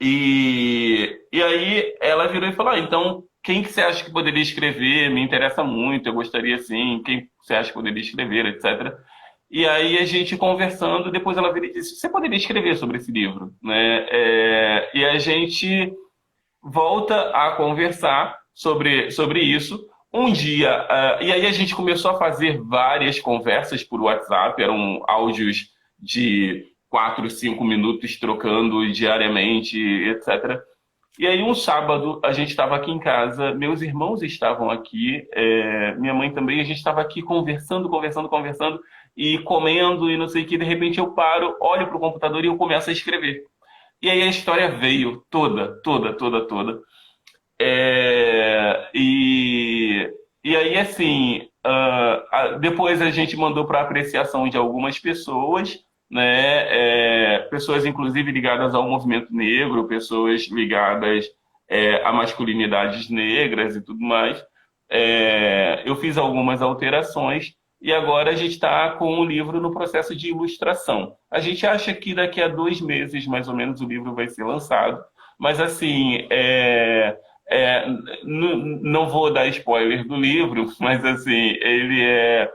B: E aí ela virou e falou, então, quem que você acha que poderia escrever? Me interessa muito, eu gostaria sim, quem você acha que poderia escrever, etc. E aí a gente conversando, depois ela virou e disse, você poderia escrever sobre esse livro, né? E a gente volta a conversar sobre isso. Um dia, e aí a gente começou a fazer várias conversas por WhatsApp, eram áudios de 4, 5 minutos trocando diariamente, etc. E aí um sábado a gente estava aqui em casa, meus irmãos estavam aqui, minha mãe também, a gente estava aqui conversando, conversando, conversando, e comendo e não sei o que, de repente eu paro, olho para o computador e eu começo a escrever. E aí a história veio toda, toda, toda, toda. E aí, assim, depois a gente mandou para apreciação de algumas pessoas, né? Pessoas, inclusive, ligadas ao movimento negro, pessoas ligadas a masculinidades negras e tudo mais. Eu fiz algumas alterações e agora a gente está com o livro no processo de ilustração. A gente acha que daqui a 2 meses, mais ou menos, o livro vai ser lançado, mas assim, não vou dar spoiler do livro, mas assim, ele é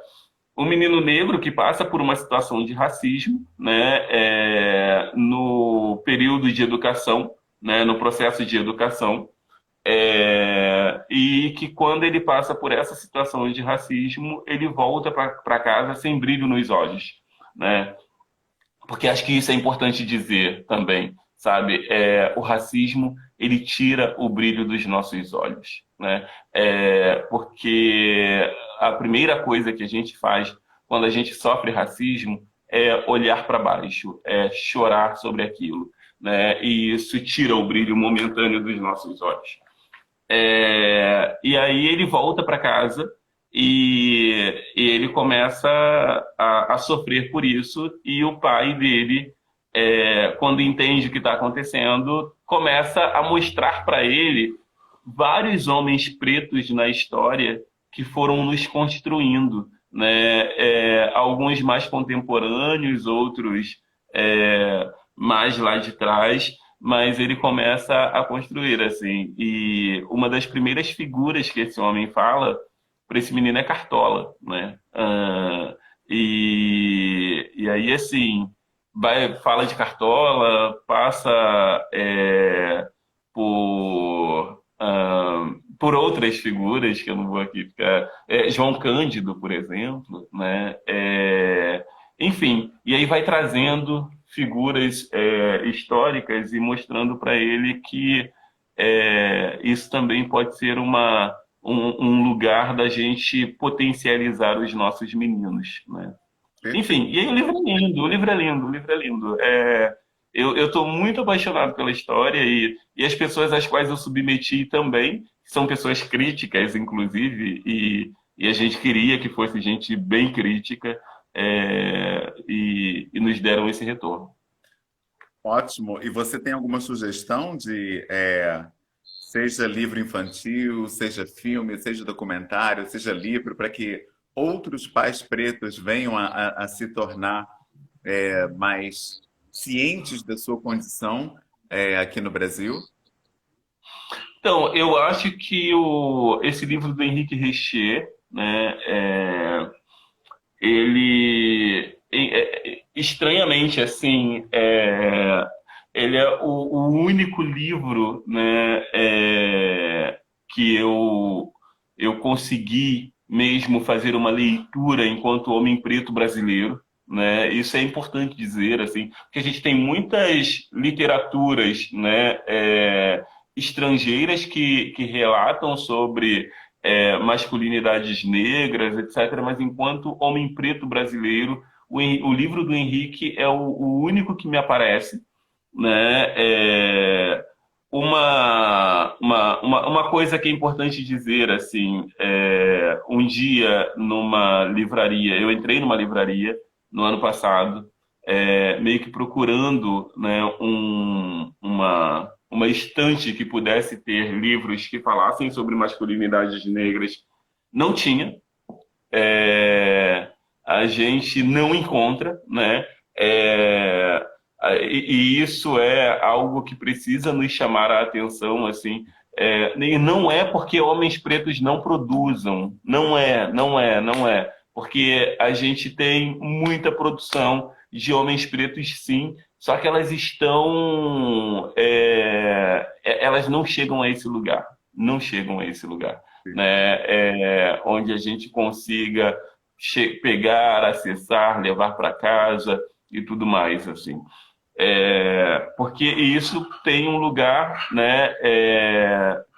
B: um menino negro que passa por uma situação de racismo, né, no período de educação, né, no processo de educação, e que quando ele passa por essa situação de racismo, ele volta para casa sem brilho nos olhos, né? Porque acho que isso é importante dizer também, sabe? O racismo, ele tira o brilho dos nossos olhos, né? Porque a primeira coisa que a gente faz quando a gente sofre racismo é olhar para baixo, é chorar sobre aquilo, né? E isso tira o brilho momentâneo dos nossos olhos. E aí ele volta para casa e ele começa a sofrer por isso e o pai dele quando entende o que está acontecendo, começa a mostrar para ele vários homens pretos na história que foram nos construindo, né? Alguns mais contemporâneos, outros mais lá de trás, mas ele começa a construir, assim. E uma das primeiras figuras que esse homem fala para esse menino é Cartola, né? E aí, assim, fala de Cartola, passa por outras figuras que eu não vou aqui ficar. João Cândido, por exemplo, né? Enfim, e aí vai trazendo figuras históricas e mostrando para ele que isso também pode ser um lugar da gente potencializar os nossos meninos, né? Enfim, e aí o livro é lindo, o livro é lindo, o livro é lindo. Eu estou muito apaixonado pela história e as pessoas às quais eu submeti também, são pessoas críticas, inclusive, e a gente queria que fosse gente bem crítica, e nos deram esse retorno.
A: Ótimo. E você tem alguma sugestão de, seja livro infantil, seja filme, seja documentário, seja livro, para que outros pais pretos venham a se tornar mais cientes da sua condição aqui no Brasil?
B: Então, eu acho que esse livro do Henrique Richer, né, ele estranhamente assim, ele é o único livro, né, que eu consegui mesmo fazer uma leitura enquanto homem preto brasileiro, né? Isso é importante dizer, assim, porque a gente tem muitas literaturas, né, estrangeiras que relatam sobre masculinidades negras, etc. Mas enquanto homem preto brasileiro, o livro do Henrique é o único que me aparece, né? Uma coisa que é importante dizer, assim, um dia numa livraria, eu entrei numa livraria no ano passado, meio que procurando, né, uma estante que pudesse ter livros que falassem sobre masculinidades negras. Não tinha. A gente não encontra, né? E isso é algo que precisa nos chamar a atenção, assim. E não é porque homens pretos não produzam, não é. Porque a gente tem muita produção de homens pretos, sim, só que elas elas não chegam a esse lugar, não chegam a esse lugar, né? Onde a gente consiga pegar, acessar, levar para casa e tudo mais, assim. Porque isso tem um lugar, né,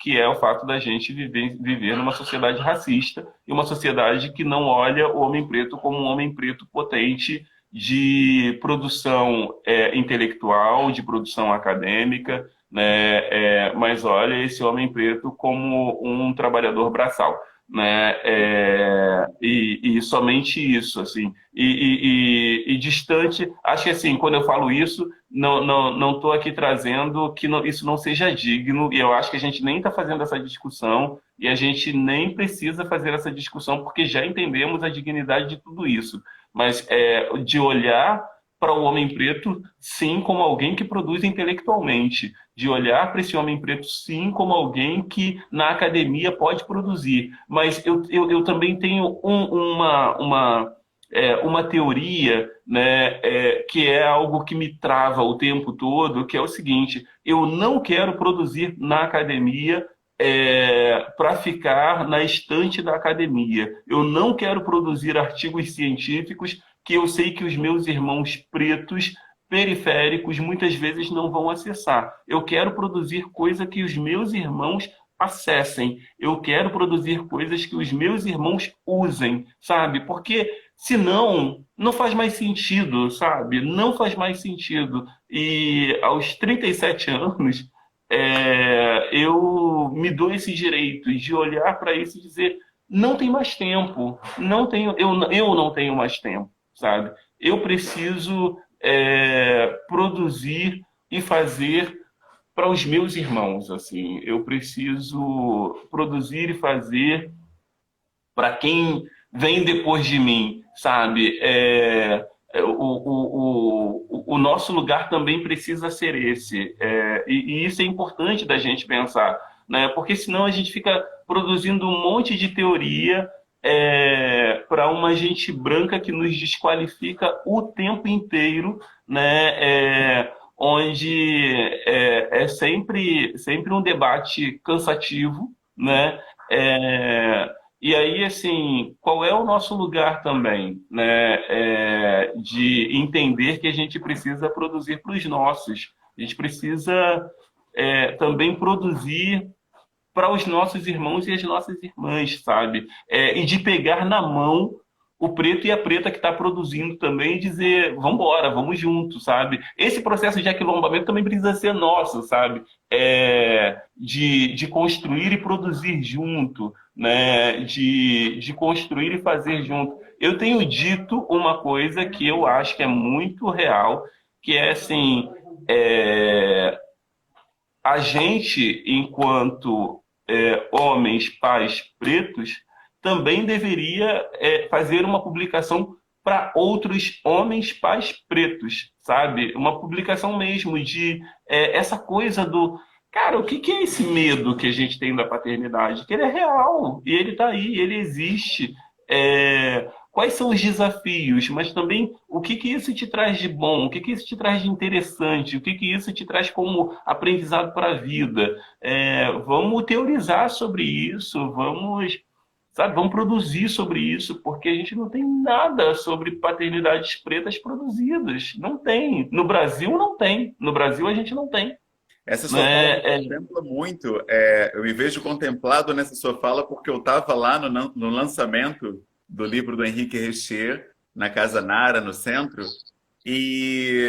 B: que é o fato da gente viver numa sociedade racista e uma sociedade que não olha o homem preto como um homem preto potente de produção intelectual, de produção acadêmica, né, mas olha esse homem preto como um trabalhador braçal, né, e somente isso, assim, e distante. Acho que, assim, quando eu falo isso, não estou aqui trazendo que isso não seja digno, e eu acho que a gente nem está fazendo essa discussão, e a gente nem precisa fazer essa discussão, porque já entendemos a dignidade de tudo isso, mas de olhar para o homem preto, sim, como alguém que produz intelectualmente, de olhar para esse homem preto, sim, como alguém que na academia pode produzir. Mas eu também tenho uma teoria, né, que é algo que me trava o tempo todo, que é o seguinte: eu não quero produzir na academia para ficar na estante da academia. Eu não quero produzir artigos científicos que eu sei que os meus irmãos pretos periféricos muitas vezes não vão acessar. Eu quero produzir coisa que os meus irmãos acessem. Eu quero produzir coisas que os meus irmãos usem, sabe? Porque senão não faz mais sentido, sabe? Não faz mais sentido. E aos 37 anos, eu me dou esse direito de olhar para isso e dizer: não tem mais tempo, eu não tenho mais tempo, sabe? Eu preciso produzir e fazer para os meus irmãos, assim. Eu preciso produzir e fazer para quem vem depois de mim, sabe? O nosso lugar também precisa ser esse. E isso é importante da gente pensar, né? Porque senão a gente fica produzindo um monte de teoria para uma gente branca que nos desqualifica o tempo inteiro, né? Onde sempre um debate cansativo, né? E aí, assim, qual é o nosso lugar também, né? De entender que a gente precisa produzir para os nossos. A gente precisa também produzir para os nossos irmãos e as nossas irmãs, sabe? E de pegar na mão o preto e a preta que está produzindo também e dizer, vamos embora, vamos juntos, sabe? Esse processo de aquilombamento também precisa ser nosso, sabe? De construir e produzir junto, né? De construir e fazer junto. Eu tenho dito uma coisa que eu acho que é muito real, que é assim, a gente, enquanto homens, pais pretos, também deveria fazer uma publicação para outros homens, pais pretos, sabe? Uma publicação mesmo de essa coisa do... Cara, o que é esse medo que a gente tem da paternidade? Que ele é real, e ele está aí, ele existe. Quais são os desafios, mas também o que isso te traz de bom, o que isso te traz de interessante, o que isso te traz como aprendizado para a vida. Vamos teorizar sobre isso, vamos produzir sobre isso, porque a gente não tem nada sobre paternidades pretas produzidas. Não tem. No Brasil não tem. No Brasil a gente não tem.
A: Essa sua fala me contempla muito. Eu me vejo contemplado nessa sua fala porque eu estava lá no lançamento do livro do Henrique Richier, na Casa Nara, no centro, e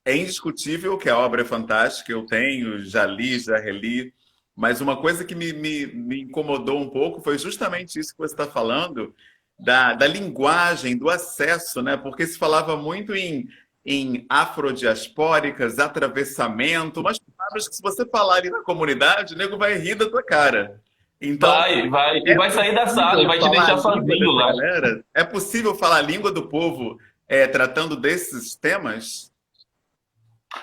A: é indiscutível que a obra é fantástica, eu tenho, já li, já reli, mas uma coisa que me incomodou um pouco foi justamente isso que você está falando, da linguagem, do acesso, né? Porque se falava muito em afrodiaspóricas, atravessamento, umas palavras que se você falar ali na comunidade, o nego vai rir da tua cara. Então,
B: vai. E vai sair da sala e vai te deixar sozinho lá.
A: Galera? É possível falar a língua do povo tratando desses temas?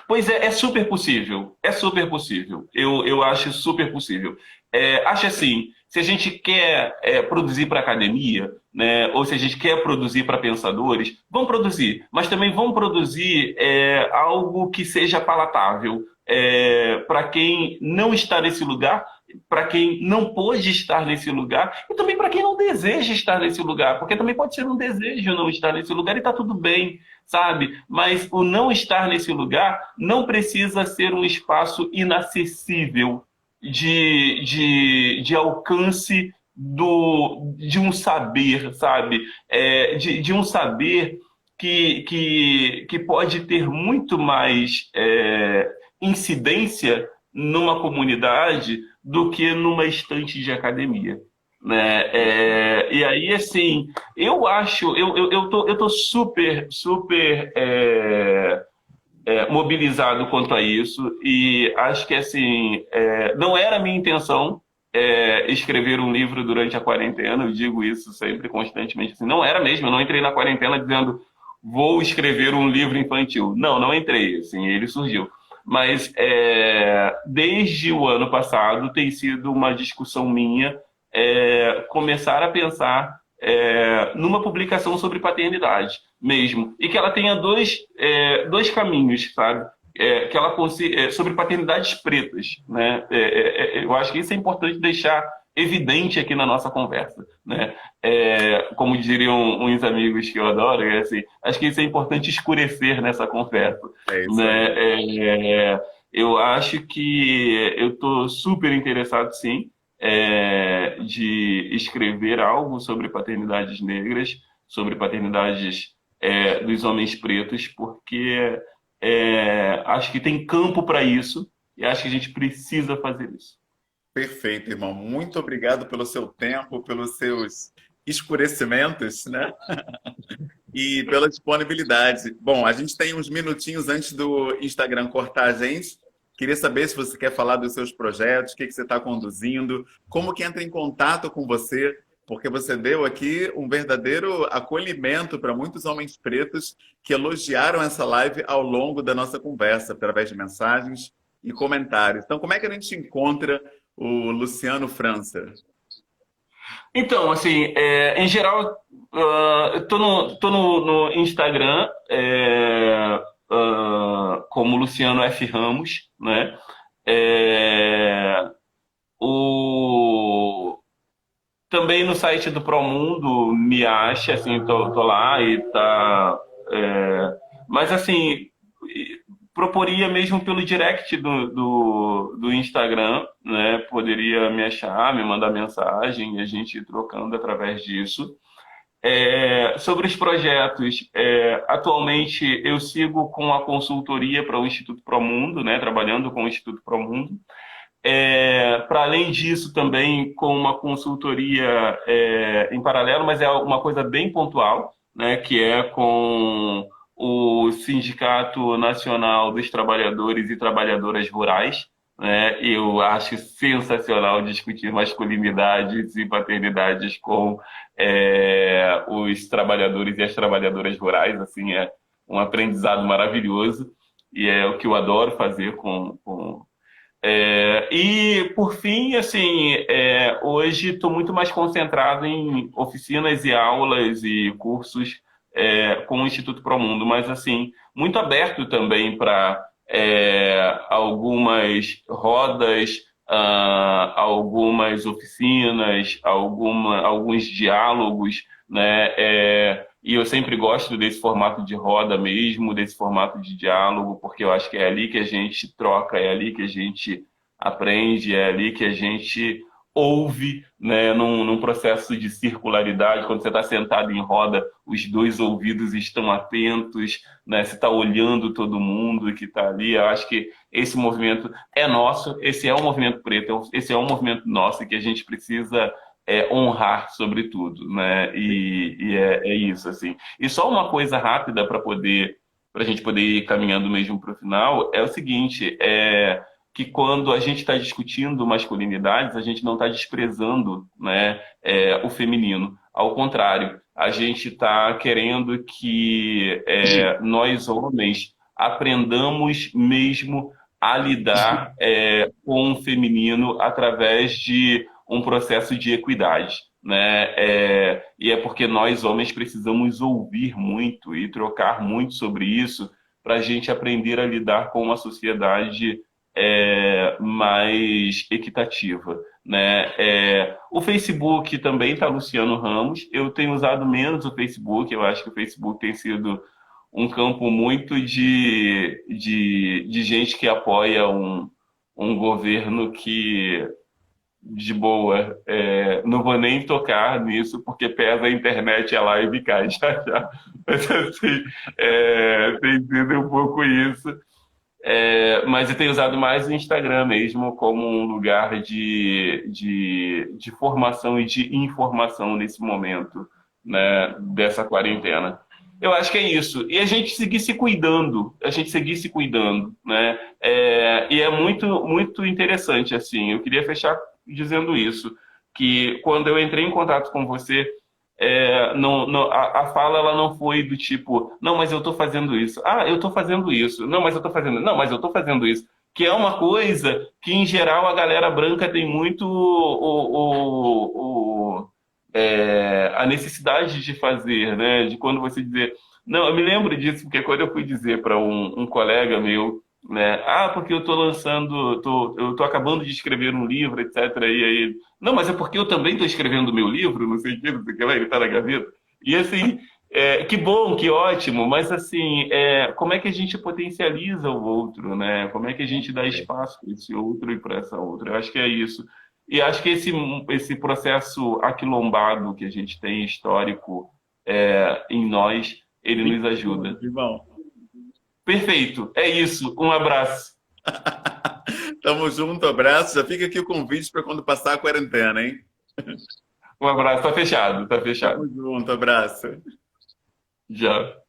B: Pois é super possível. É super possível. Eu acho super possível. Acho assim, se a gente quer produzir para academia, né, ou se a gente quer produzir para pensadores, vamos produzir, mas também vamos produzir algo que seja palatável para quem não está nesse lugar, para quem não pôde estar nesse lugar e também para quem não deseja estar nesse lugar, porque também pode ser um desejo não estar nesse lugar e está tudo bem, sabe? Mas o não estar nesse lugar não precisa ser um espaço inacessível de alcance de um saber, sabe? De um saber que pode ter muito mais incidência numa comunidade do que numa estante de academia, né? E aí, assim, eu acho, eu tô super mobilizado quanto a isso e acho que, assim, não era a minha intenção escrever um livro durante a quarentena, eu digo isso sempre, constantemente, assim, não era mesmo, eu não entrei na quarentena dizendo vou escrever um livro infantil. Não entrei, assim, ele surgiu. Mas desde o ano passado tem sido uma discussão minha começar a pensar numa publicação sobre paternidade mesmo. E que ela tenha dois caminhos, sabe? Que ela sobre paternidades pretas, né? Eu acho que isso é importante deixar evidente aqui na nossa conversa, né? Como diriam uns amigos que eu adoro, assim, acho que isso é importante escurecer nessa conversa, né? Eu acho que eu estou super interessado, sim, de escrever algo sobre paternidades negras, sobre paternidades dos homens pretos, porque acho que tem campo para isso e acho que a gente precisa fazer isso.
A: Perfeito, irmão. Muito obrigado pelo seu tempo, pelos seus escurecimentos, né? e pela disponibilidade. Bom, a gente tem uns minutinhos antes do Instagram cortar a gente. Queria saber se você quer falar dos seus projetos, o que que você está conduzindo, como que entra em contato com você, porque você deu aqui um verdadeiro acolhimento para muitos homens pretos que elogiaram essa live ao longo da nossa conversa, através de mensagens e comentários. Então, como é que a gente encontra o Luciano França?
B: Então, assim, em geral, eu tô no Instagram, como Luciano F. Ramos, né? É, o, também no site do Promundo me acha, assim, tô lá e tá. Mas assim, proporia mesmo pelo direct do Instagram, né? Poderia me achar, me mandar mensagem, e a gente ir trocando através disso. Sobre os projetos, atualmente eu sigo com a consultoria para o Instituto Promundo, né? Trabalhando com o Instituto Promundo. Para além disso, também com uma consultoria em paralelo, mas é uma coisa bem pontual, né, que é com o Sindicato Nacional dos Trabalhadores e Trabalhadoras Rurais. Né? Eu acho sensacional discutir masculinidades e paternidades com os trabalhadores e as trabalhadoras rurais. Assim, é um aprendizado maravilhoso e é o que eu adoro fazer com e, por fim, assim, hoje estou muito mais concentrado em oficinas e aulas e cursos com o Instituto Promundo, mas, assim, muito aberto também para algumas rodas, algumas oficinas, alguns diálogos, né? E eu sempre gosto desse formato de roda mesmo, desse formato de diálogo, porque eu acho que é ali que a gente troca, é ali que a gente aprende, é ali que a gente ouve, né, num processo de circularidade. Quando você está sentado em roda, os dois ouvidos estão atentos, né, você está olhando todo mundo que está ali. Eu acho que esse movimento é nosso, esse é um movimento preto, esse é um movimento nosso que a gente precisa honrar, sobretudo, né? E é isso, assim. E só uma coisa rápida para a gente poder ir caminhando mesmo para o final, é o seguinte, que quando a gente está discutindo masculinidades, a gente não está desprezando, né, o feminino. Ao contrário, a gente está querendo que nós, homens, aprendamos mesmo a lidar com o feminino através de um processo de equidade, né? E é porque nós, homens, precisamos ouvir muito e trocar muito sobre isso para a gente aprender a lidar com uma sociedade mais equitativa, né? O Facebook também está Luciano Ramos. Eu tenho usado menos o Facebook. Eu acho que o Facebook tem sido um campo muito de gente que apoia um governo que de boa. Não vou nem tocar nisso, porque pesa a internet, a live cai já já. Mas assim, tem sido um pouco isso. Mas eu tenho usado mais o Instagram mesmo como um lugar de formação e de informação nesse momento, né, dessa quarentena. Eu acho que é isso. E a gente seguir se cuidando, né? E é muito, muito interessante, assim. Eu queria fechar dizendo isso, que quando eu entrei em contato com você, a fala ela não foi do tipo, não, mas eu estou fazendo isso. Ah, eu estou fazendo isso. Não, mas eu estou fazendo. Não, mas eu estou fazendo isso. Que é uma coisa que, em geral, a galera branca tem muito a necessidade de fazer, né? De quando você dizer. Não, eu me lembro disso, porque quando eu fui dizer para um colega meu, né? Ah, porque eu estou lançando, eu estou acabando de escrever um livro, etc. E aí, não, mas é porque eu também estou escrevendo o meu livro, não sei o que, não sei o que lá, ele está na gaveta. E assim, que bom, que ótimo, mas assim, como é que a gente potencializa o outro, né? Como é que a gente dá espaço para esse outro e para essa outra? Eu acho que é isso. E acho que esse processo aquilombado que a gente tem histórico em nós, ele nos ajuda.
A: Irmão.
B: Perfeito, é isso. Um abraço.
A: Tamo junto, abraço. Já fica aqui o convite para quando passar a quarentena, hein?
B: Um abraço, tá fechado, tá fechado.
A: Tamo junto, abraço.
B: Já.